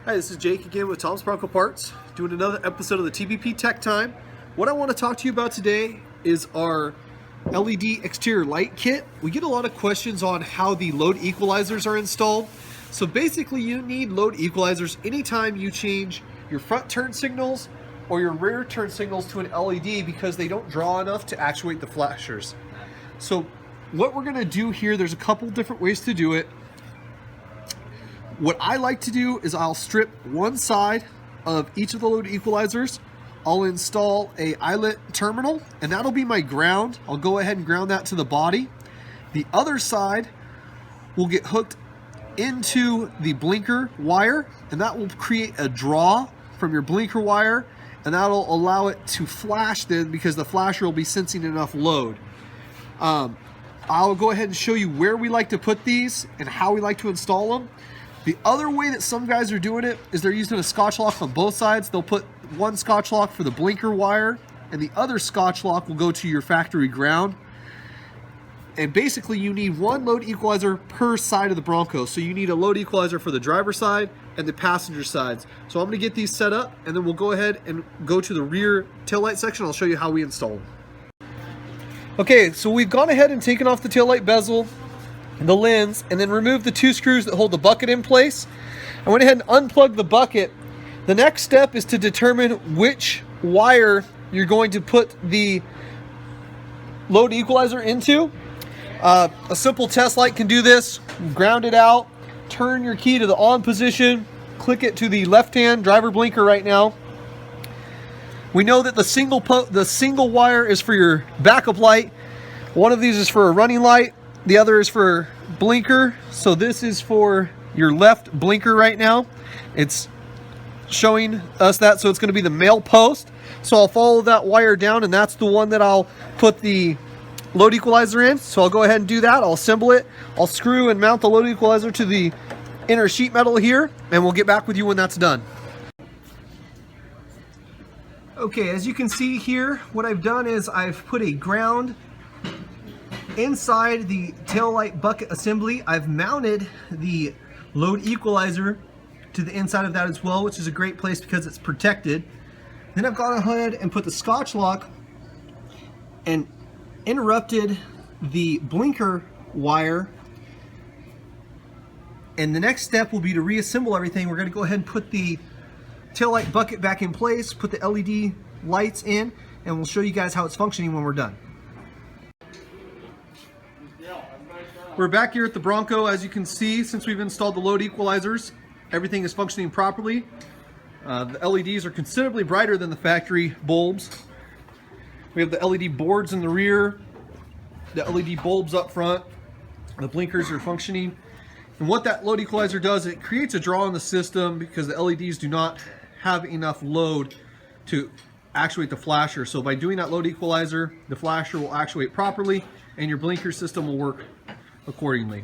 Hi, this is Jake again with Tom's Bronco Parts, doing another episode of the TBP Tech Time. What I want to talk to you about today is our LED exterior light kit. We get a lot of questions on how the load equalizers are installed. So basically you need load equalizers anytime you change your front turn signals or your rear turn signals to an LED because they don't draw enough to actuate the flashers. So what we're going to do here, there's a couple different ways to do it. What I like to do is I'll strip one side of each of the load equalizers. I'll install a eyelet terminal, and that'll be my ground. I'll go ahead and ground that to the body. The other side will get hooked into the blinker wire, and that will create a draw from your blinker wire, and that'll allow it to flash then because the flasher will be sensing enough load. I'll go ahead and show you where we like to put these and how we like to install them. The other way that some guys are doing it is they're using a Scotch lock on both sides. They'll put one Scotch lock for the blinker wire and the other Scotch lock will go to your factory ground. And basically you need one load equalizer per side of the Bronco. So you need a load equalizer for the driver's side and the passenger sides. So I'm gonna get these set up and then we'll go ahead and go to the rear taillight section. I'll show you how we install them. Okay, so we've gone ahead and taken off the taillight bezel, the lens, and then remove the two screws that hold the bucket in place. I went ahead and unplugged the bucket. The next step is to determine which wire you're going to put the load equalizer into. A simple test light can do this. Ground it out, turn your key to the on position, click it to the left-hand driver blinker right now. We know that the single wire is for your backup light. One of these is for a running light. The other is for blinker. So this is for your left blinker right now. It's showing us that, so it's going to be the male post. So I'll follow that wire down, and that's the one that I'll put the load equalizer in. So I'll go ahead and do that. I'll assemble it. I'll screw and mount the load equalizer to the inner sheet metal here, and we'll get back with you when that's done. Okay, as you can see here, what I've done is I've put a ground inside the taillight bucket assembly. I've mounted the load equalizer to the inside of that as well, which is a great place because it's protected. Then I've gone ahead and put the Scotch lock and interrupted the blinker wire. And the next step will be to reassemble everything. We're going to go ahead and put the taillight bucket back in place, put the LED lights in, and we'll show you guys how it's functioning when we're done. We're back here at the Bronco. As you can see, since we've installed the load equalizers, everything is functioning properly. The LEDs are considerably brighter than the factory bulbs. We have the LED boards in the rear, the LED bulbs up front, the blinkers are functioning. And what that load equalizer does, it creates a draw in the system because the LEDs do not have enough load to actuate the flasher. So by doing that load equalizer, the flasher will actuate properly and your blinker system will work accordingly.